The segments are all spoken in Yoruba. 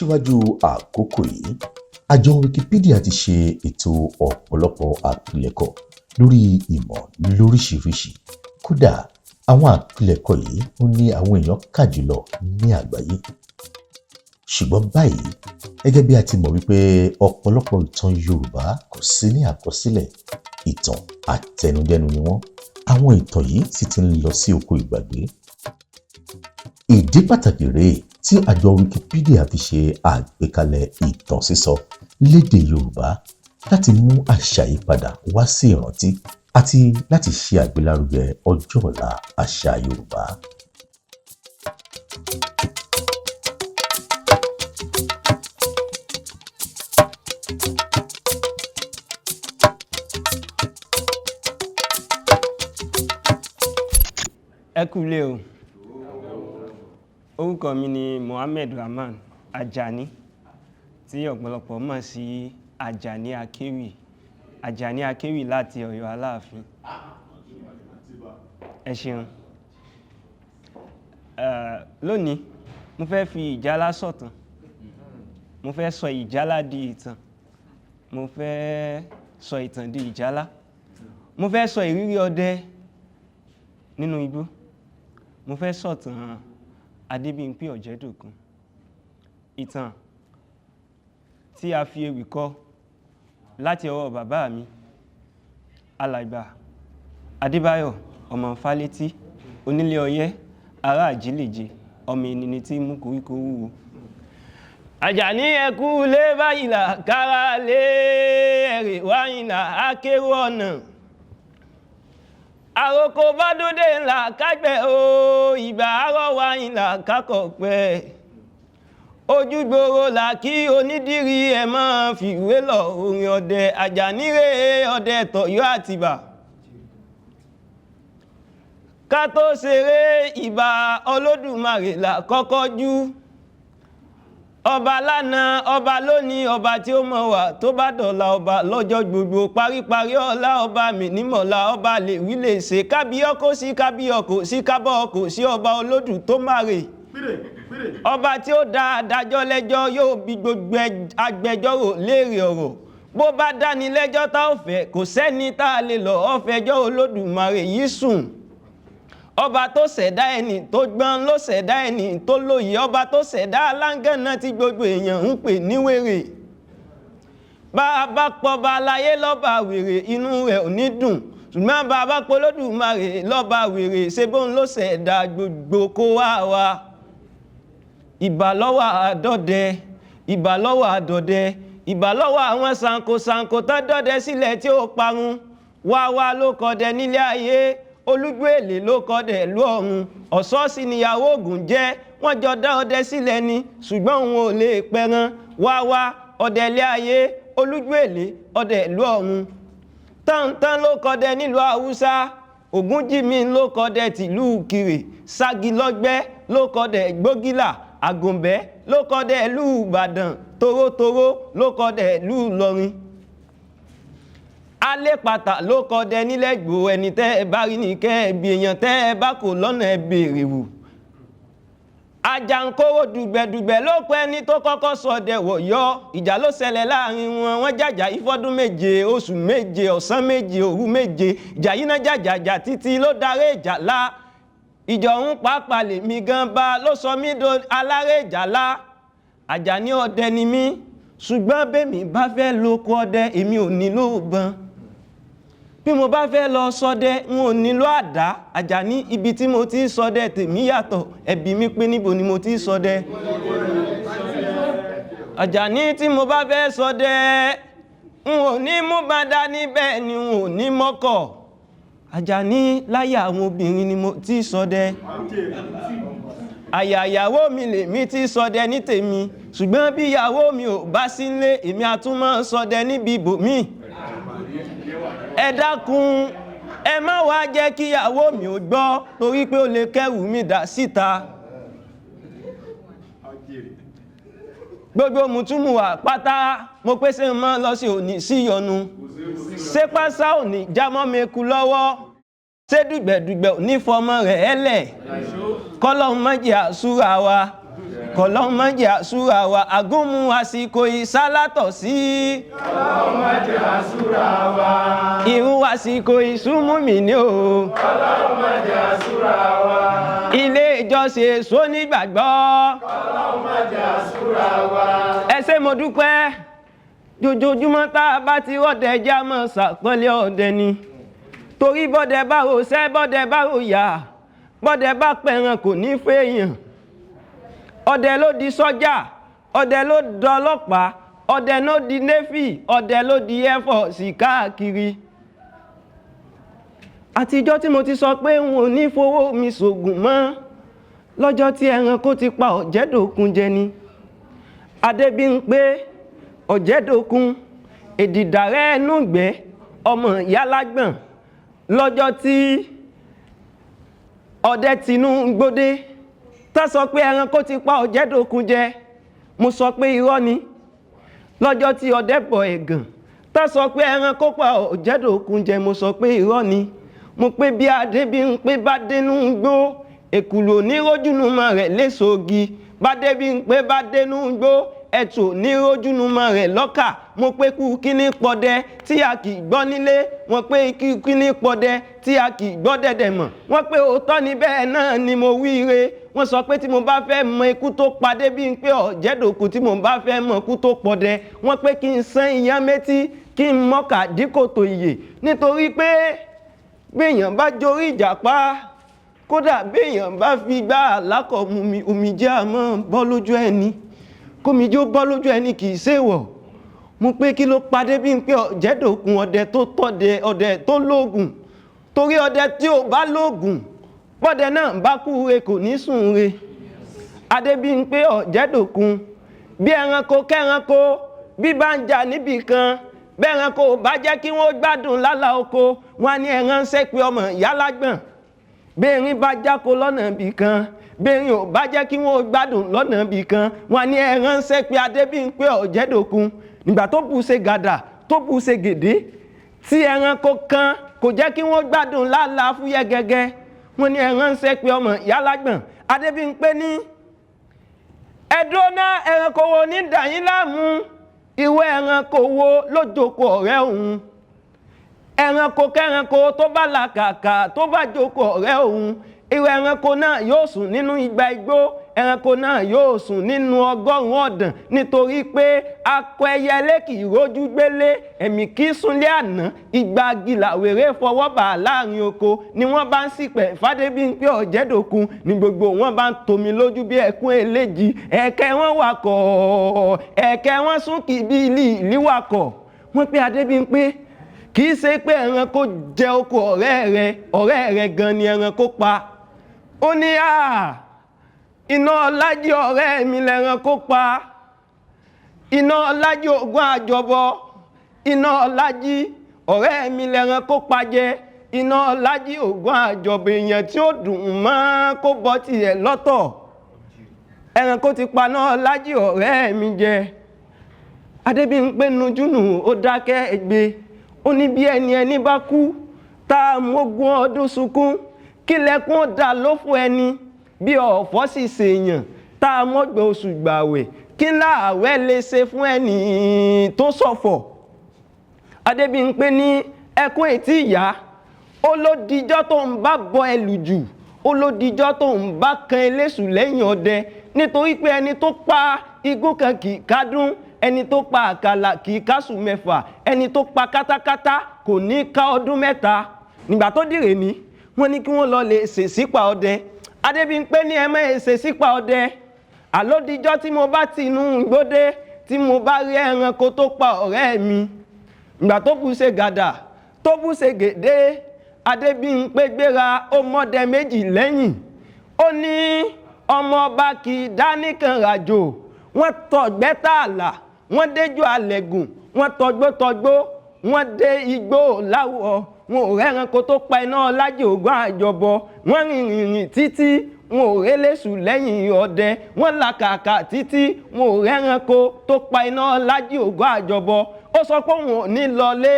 síwájú àkókò yìí àjọ Wikipedia ti ṣe ètò ọ̀pọ̀lọpọ̀ àpilẹ̀kọ lórí ìmọ̀ lóríṣiríṣi. Kódà àwọn àpilẹ̀kọ yìí ó ní àwọn èèyàn kà jùlọ ní àgbáyé. Ṣùgbọ́n báyìí gẹ́gẹ́ bí a ti mọ̀ wípé ọ̀pọ̀lọpọ̀ ìtàn Yorùbá kò sí ní àkọsílẹ̀, ìtàn àtẹnudẹ́nu ni wọ́n. Àwọn ìtàn yìí sì ti ń lọ sí oko ìgbàgbé. Ìdí pàtàkì rèé tí àjọ Wikipedia fi ṣe àgbékalẹ̀ ìtàn sísọ lédè Yorùbá láti mú àṣà yìí padà wá sí ìrántí àti láti ṣe àgbélárugẹ ọjọ́ ọ̀la àṣà Yorùbá. Ẹ kúlé o. Orúkọ mi ni Mohammed Rahman Ajani tí ọ̀pọ̀lọpọ̀ mọ̀ sí Ajani Akéwì. Ajani Akéwì láti Ọ̀yọ́ Aláàfin. Ẹ ṣeun. Lónìí mo fẹ́ fi ìjálá sọ̀tàn. Mo fẹ́ sọ ìjálá di ìtàn. Mo fẹ́ sọ ìtàn di ìjálá. Mo fẹ́ sọ ìrírí ọdẹ nínú igbó. Mo fẹ́ sọ̀tàn Adébímpé Ọ̀jẹ́dòkun. Ìtàn tí a fi ewì kọ láti ọwọ́ bàbá mi, Alàgbà Adébáyọ̀ ọmọ Fálétí, onílé Ọyẹ́, ará Àjílèje, ọmọ ènìyàn tí mú koríko wúwo. Àjàní ẹkú lé báyìí là kára lé ẹ̀rẹ̀ wáyìn là ákérò ọ̀nà. Àròkò bá dóde ńlá kágbẹ̀ o, ìgbà àárọ̀ wáyìn là kákọ̀ pẹ́. Ojúgbòrò là kí onídìrí ẹ̀ máa fìwé lọ orin ọdẹ. Àjàní rèé ọdẹ tọ̀yọ́ àtìbà. Ká tó ṣeré ìbà Olódùmarè là kọ́kọ́ jú. Ọba lánàá, ọba lónìí, ọba tí ó mọ̀ wà tó bá dọ̀la ọba lọ́jọ́ gbogbo. Paríparí ọlá ọba mi nímọ̀lá ọba lè wí lè ṣe. Kábíyọ́ kò sí, kábíyọ́ kò sí, kábọ̀ kò sí, ọba Olódù tó máre. Ọba tí ó dá adájọ́ lẹ́jọ́ yóò bi gbogbo agbẹjọ́rò léèrè ọ̀rọ̀. Bó bá dáni lẹ́jọ́ tá ò fẹ́, kò sẹ́ni tá a lè lọ ọ̀fẹ́jọ́ Olódùmarè yìí sùn. Ọba tó ṣẹ̀dá ẹni tó gbọ́n ló ṣẹ̀dá ẹni tó lóye. Ọba tó ṣẹ̀dá aláǹgànná tí gbogbo èèyàn ń pè ní wèrè. Bá a bá pọ̀ bá láyé lọ́ba wèrè, inú rẹ̀ ò ní dùn. Ṣùgbọ́n bá a bá pọ̀ Olódùmarè lọ́ba wèrè, ṣe bóun ló ṣẹ̀dá gbogbo kó wá wa. Ìbà lọ́wọ́ àdọ́dẹ, ìbà lọ́wọ́ àdọ́dẹ, ìbà lọ́wọ́ àwọn ṣàǹkóṣàǹkó tó dọ́dẹ sílẹ̀ tí ó parun. Wá ló kọdẹ nílé ayé, Olúgbèlè ló kọdẹ ìlú ọ̀run. Ọ̀ṣọ́sí níyàwó Ògún jẹ́, wọ́n jọ dá ọdẹ sílẹ̀ ni, ṣùgbọ́n òun ò lè pẹran. Wá ọdẹ ilé ayé, Olúgbèlè ọdẹ ìlú ọ̀run. Tántán ló kọdẹ nílùú Haúsá, Ògúnjìmí ló kọdẹ tìlú Ìkirè, Ságilọ́gbẹ́ ló kọdẹ Gbógìlà, Àgùnbẹ́ ló kọdẹ ìlú Ìbàdàn, Torótoró ló kọdẹ ìlú Ìlọrin. Alépàtà ló kọdẹ nílẹ̀gbò, ẹni tẹ́ ẹ bá rí ní kẹ́ ẹ bí, èèyàn tẹ́ ẹ bá kò lọ́nà ẹ béèrè wò. Àjàǹkórò dùgbẹ̀dùgbẹ̀ ló pẹ́ ẹni tó kọ́kọ́ sọdẹ wọ̀yọ́. Ìjà ló ṣẹlẹ̀ láàrin wọn, wọ́n jàjà ìfọ́dún méje, oṣù méje, ọ̀sán méje, òru méje. Ìjà yìí náà jàjàjà títí ló darí ìjà lá. Ìjọ ń pàápàá lè mi gan bá ló sọ mí do aláré ìjà lá. Àjàní ọdẹ ni mí, ṣùgbọ́n bẹ́mi bá fẹ́ lóko ọdẹ èmi ò nílò ìbọn. Bí mo bá fẹ́ lọ ṣọdẹ n ò nílò àdá. Àjàní ibi tí mo ti ṣọdẹ tèmi yàtọ̀, ẹbí mi pé níbo ni mo ti ṣọdẹ. Àjàní tí mo bá fẹ́ ṣọdẹ n ò ní mú bàdá níbẹ̀ ni n ò ní mọ́kọ̀. Àjàní láyé àwọn obìnrin ni mo ti ṣọdẹ. Àyà ìyàwó mi lèmi ti ṣọdẹ ní tèmi, ṣùgbọ́n bí ìyàwó mi ò bá sí nílé èmi a tún máa ṣọdẹ níbi ibòmíì. Ẹ dákun, ẹ má wá jẹ́ kí ìyàwó mi ò gbọ́, torí pé ó lè kẹ́rù mi dà síta. Gbogbo mùtúmùwà pátá mo pé ṣé mọ́ lọ sí òní sí yọnu. Ṣé pásá òní jámọ́ mi kú lọ́wọ́? Ṣé dùgbẹ̀dùgbẹ̀ òní fọmọ rẹ̀ ẹlẹ̀? Kọ́lọ́hun má jẹ́ àsúra wa. kọlọ́hún má jẹ́ àsúra wa àgúnmu àsìkò ìsálátọ̀ sí. kọlọ́hún má jẹ́ àsúra wa. irú àsìkò ìsúnmùmí ni o. kọlọ́hún má jẹ́ àsúra wa. ilé ìjọsìn èso nígbàgbọ́. kọlọ́hún má jẹ́ àsúra wa. ẹ ṣé mo dúpẹ́ jojoojúmọ́ tá a bá ti rọ́dẹ ẹja mọ́ ṣàpọ́nlé ọdẹ ni torí bọ́dẹ bá rò sẹ́ bọ́dẹ bá rò yá bọ́dẹ bá pẹ̀ràn kò ní fèèyàn ọdẹ ló di sọ́jà ọdẹ ló dọlọ́pàá ọdẹ ló di navy ọdẹ ló di air force káàkiri àtijọ́ tí mo ti sọ pé n ò ní fowó mi ṣògùn mọ́ lọ́jọ́ tí ẹranko ti pa ọ̀jẹ̀dòkun jẹ ni Adébímpé ọ̀jẹ̀dòkun èdìdàrẹ́ ẹnugbẹ́ ọmọ ìyálágbọ̀n lọ́jọ́ tí ọdẹ Tinúgbódé tá sọ pé ẹranko ti pa ọ̀jẹ̀dòkun jẹ mo sọ pé irọ́ ni lọ́jọ́ tí ọdẹ bọ̀ ẹ̀gàn tá sọ pé ẹranko pa ọ̀jẹ̀dòkun jẹ mo sọ pé irọ́ ni mo pé bí Adébímpé bá dénú gbó èkùlò nírójúnumọ̀ rẹ̀ léṣogi bá Adébímpé bá dénú gbó ẹ̀tù nírójúnumọ̀ rẹ̀ lọ́kà mo pé kú kíní pọdẹ tí a kì í gbọ́ nílé wọ́n pé kíní pọdẹ tí a kì í gbọ́ dẹ̀dẹ̀ mọ̀ wọ́n pé òótọ́ ni bẹ́ẹ̀ náà ni mo wíire wọ́n sọ pé tí mo bá fẹ́ mọ ikú tó pa Adébímpé ọ̀jẹ̀dòkun tí mo bá fẹ́ mọ ikú tó pọdẹ wọ́n pé kí n sán iyán métí kí n mọ́kà díkòtò ìyè nítorí pé béèyàn bá jorí ìjàpá kódà béèyàn bá fi gbá àlákọ̀ omijé àmọ́ bọ́ lójú ẹni kómijé ó bọ́ lójú ẹni kì í ṣèwọ̀ mo pé kí ló pa Adébímpé ọ̀jẹ̀dòkun ọdẹ tó tọ́dẹ ọdẹ tó lóògùn torí ọdẹ tí ò bá lóògùn bọ́dẹ náà bá kú re kò ní sùn re Adébímpé ọ̀jẹ̀dòkun bí ẹranko kẹranko bí bá ń jà níbì kan bẹ́ẹ̀ranko ò bá jẹ́ kí wọ́n gbádùn lálá oko wọn ní ẹran ń ṣẹ́ pé ọmọ ìyálágbọ̀n bẹ́ẹ̀rin bá jáko lọ́nà ibì kan bẹ́ẹ̀rin ò bá jẹ́ kí wọ́n gbádùn lọ́nà ibì kan wọn ní ẹran ń ṣẹ́ pé Adébímpé ọ̀jẹ̀dòkun nígbà tó bù ṣe gàdà tó bù ṣe gèdè tí ẹranko kan kò jẹ́ kí wọ́n gbádùn lálá fúyẹ́ gẹ́gẹ́ wọn ní ẹran ń ṣẹ́ pé ọmọ ìyálágbọ̀n Adébímpé ní ẹ̀dùn náà ẹranko wo ní dàyín láàmú ìwé ẹranko wo ló jókòó ọ̀rẹ́ òun ẹranko kẹranko tó bá làkàkà tó bá jókòó ọ̀rẹ́ òun ìwé ẹranko náà yóò sùn nínú igba igbó ẹranko náà yóò sùn nínú ọgọ́rùn-ún ọ̀dàn nítorí pé akọ ẹyẹlé kì í rójú gbélé ẹ̀mí kì í súnlé àná igba gìlàwèrè fọwọ́ bà láàrin oko ni wọ́n bá ń ṣìpẹ̀ f'Adébímpé ọ̀jẹ̀dòkun ni gbogbo wọn bá ń tomi lójú bí ẹkún eléjì ẹ̀kẹ́ wọn wakọ̀ ẹ̀kẹ́ wọn sún kì bí ilé wakọ̀ wọ́n pé Adébímpé kì í ṣe pé ẹranko jẹ oko ọ̀rẹ́ rẹ̀ gan ni ẹranko pa ó ní iná ọlájí ọ̀rẹ́ mi lẹ́ranko pa iná ọlájí ògún àjọbọ iná ọlájí ọ̀rẹ́ mi lẹ́ranko pa jẹ iná ọlájí ògún àjọbọ èèyàn tí ó dùn mọ́ kó bọ́ tiẹ̀ lọ́tọ̀ ẹranko ti pa náà ọlájí ọ̀rẹ́ mi jẹ Adébímpé nujúnù ó dákẹ́ ẹgbẹ́ ó ní bí ẹni bá kú tá a mógún ọdún sunkún kí lẹ́kún ó dá lófò ẹni bí ọ̀fọ̀ sì ṣèyàn tá a mọ́gbẹ́ oṣù gbàwẹ̀ kí láàwẹ̀ lè ṣe fún ẹni tó ṣọ̀fọ̀ Adébímpé ní ẹkún etí ìyá ó ló dijọ́ tó ń bá bọ ẹlù jù ó ló dijọ́ tó ń bá kan eléṣù lẹ́yìn ọdẹ nítorí pé ẹni tó pa igún kan kì í kádùn ẹni tó pa àkàlà kì í kásù mẹ́fà ẹni tó pa kátákátá kò ní ká ọdún mẹ́ta nígbà tó dìrè ní wọ́n ní kí wọ́n lọ lè ṣèṣípà ọdẹ Adébímpé ní ẹ má ṣèṣípà ọdẹ àlódijọ́ tí mo bá ti inú gbódé tí mo bá rí ẹranko tó pa ọ̀rẹ́ mi ìgbà tó bù ṣe gàdà tó bù ṣe gèdè Adébímpé gbéra ó mọ́dẹ méjì lẹ́yìn ó ní ọmọ ọba kì í dá nìkan ràjò wọ́n tọ̀gbẹ́ tààlà wọ́n déjò àlẹ̀gùn wọ́n tọgbótọgbó wọ́n dé igbó láwọ̀ wọn ò rẹ́ranko tó pa iná ọlájí ògún àjọbọ wọ́n rìnrìn títí wọn ò réléṣù lẹ́yìn ọdẹ wọ́n làkàkà títí wọn ò rẹ́ranko tó pa iná ọlájí ògún àjọbọ ó sọ pé wọn ò ní lọlé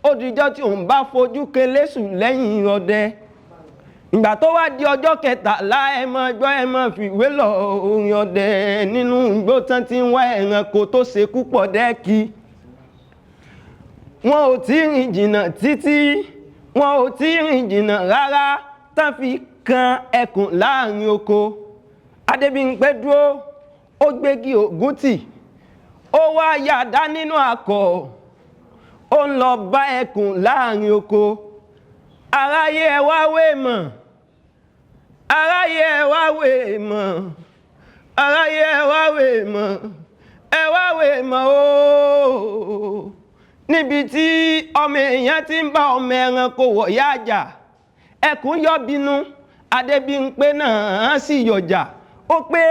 ó dijọ́ tí òun bá fojú keléṣù lẹ́yìn ọdẹ ìgbà tó wá di ọjọ́ kẹtàlá ẹ mọ́ gbọ́ ẹ mọ́ fìwé lọ orin ọdẹ nínú igbó tán tí ń wá ẹranko tó ṣekú pọ̀ dẹ́kì. Wọn ò tí rìn jìnnà títí, wọn ò tí rìn jìnnà rárá tán fi kan ẹkùn láàrin oko. Adébímpé dúró, ó gbégi ògúntì, ó wá yàdá nínú akọ̀, ó ń lọ bá ẹkùn láàrin oko. Aráyé ẹ wá wé mọ̀, aráyé ẹ wá wé mọ̀, aráyé ẹ wá wé mọ̀, ẹ wá wé mọ̀ ooo. Níbi tí ọmọ èèyàn ti ń bá ọmọ ẹranko wọ̀yá àjà, ẹkùn yọ bínú, Adébímpé náà sì yọjà. Ó pé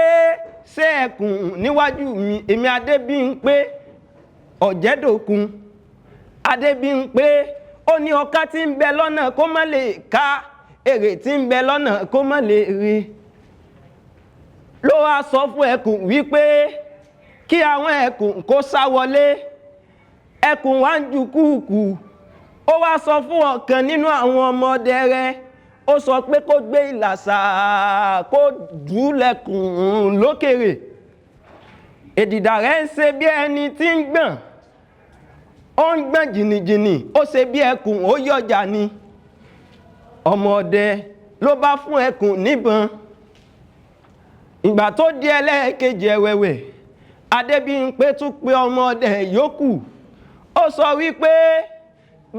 ṣé ẹkùn níwájú mi, èmi Adébímpé ọ̀jẹ̀dòkun. Adébímpé ó ní ọká tí ń bẹ lọ́nà kó má lè ká, èrè tí ń bẹ lọ́nà kó má lè rí. Ló wá sọ fún ẹkùn wípé kí àwọn ẹkùn kó sá wọlé. Ẹkùn wá ń ju kúùkù, ó wá sọ fún ọ̀kan nínú àwọn ọmọdé rẹ̀, ó sọ pé kó gbé ìlàsà kó dúlẹ̀kùn lókèrè. Èdìdà rẹ̀ ń ṣe bí ẹni tí ń gbọ̀n, ó ń gbọ̀n jìnnìjìnnì, ó ṣe bí ẹkùn ó yọjà ni. Ọmọdé ló bá fún ẹkùn níbọn. Ìgbà tó di ẹlẹ́ẹ̀kejì ẹ̀wẹ̀wẹ̀, Adébímpé tún pe ọmọdé yòókù, ó sọ wípé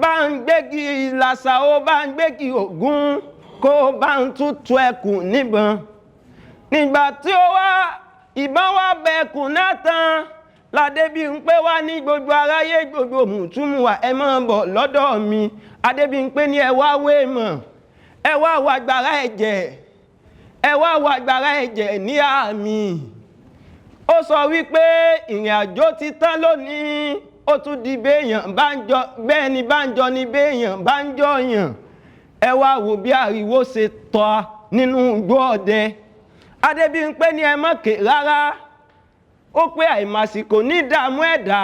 bá ń gbégi ìlàsà ó bá ń gbégi ògún kó bá ń tútù ẹkùn níbọn. Nígbà tí ó wá ìbọn wá bẹ ẹkùn náà tán, l'Adébímpé wá ní gbogbo aráyé gbogbo mùtúmùwà ẹ máa bọ̀ lọ́dọ̀ mi. Adébímpé ní ẹ wá wé mọ̀, ẹ wá wá agbára ẹ̀jẹ̀, ẹ wá wá agbára ẹ̀jẹ̀ ní àmì. Ó sọ wípé ìrìn àjò ti tán lónìí, ó tún di béèyàn bá ń jọ, bẹ́ẹ̀ ni bá ń jọ ni béèyàn bá ń jọ yàn. Ẹ wá wò bí ariwo ṣe tọ́ nínú igbó ọdẹ. Adébímpé ní ẹ má ké rárá, ó pé àìmàsìkò ní ìdààmú ẹ̀dá,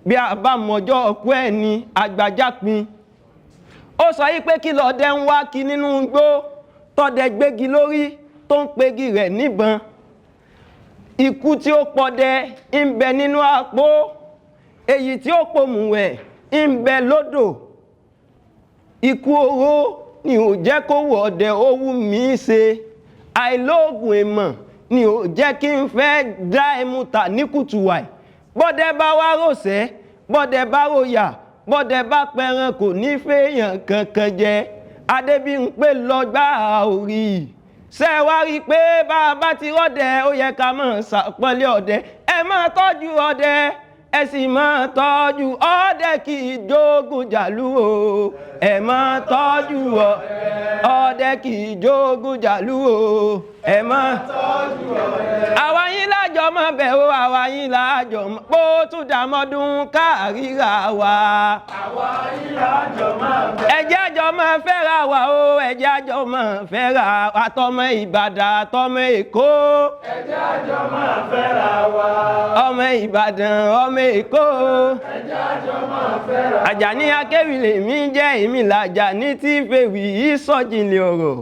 bí a bá mọjọ́ ọkú ẹ̀ ní àgbàjápin. Ó sọ yí pé kí lọ́dẹ ń wá kí nínú igbó, tọ́dẹ gbégi lórí tó ń pegi rẹ̀ níbọn. Ikú tí ó pọdẹ ń bẹ nínú àpò, èyí tí ó pòmùwẹ̀ ń bẹ lódò. Ikú oró ni ò jẹ́ kó wọ ọdẹ ó wù mí ṣe, àìlóògùn èèmọ̀ ni ò jẹ́ kí n fẹ́ dá ẹmu tà ní kùtùwàì. Bọ́dẹ bá wá rọ̀ṣẹ́, bọ́dẹ bá ròyà, bọ́dẹ bá pẹran kò ní fèèyàn kankan jẹ. Adébímpé lọ gbá orí. Ṣé wá rí i pé bá a bá ti rọ́dẹ ó yẹ ká máa ṣàpọ́nlé ọdẹ. Ẹ máa tọ́jú ọdẹ, ẹ sì máa tọ́jú ọdẹ kì í jogun jàlú o. Ẹ máa tọ́jú ọdẹ kì í jogun jàlú o. Ẹ máa tọ́jú ọdẹ. Àwa yín lájọ mọ́ bẹ̀ o, àwa yín lájọ mọ́ bó tún dàmọ́dún káàríra wa. Àwa yín lájọ mọ́ bẹ̀. Ẹjẹ́ àjọ máa fẹ́ra wa o, ẹjẹ́ àjọ máa fẹ́ra wa, tọmọ Ìbàdàn tọmọ Èkó. Ẹjẹ́ àjọ máa fẹ́ra wa. Ọmọ Ìbàdàn ọmọ Èkó. Ẹjẹ́ àjọ máa fẹ́ra wa. Àjàní Akéwì lèmi jẹ́, èmi l'Àjàní tí fèwì ìsọ̀jìnlẹ̀ ọ̀rọ̀.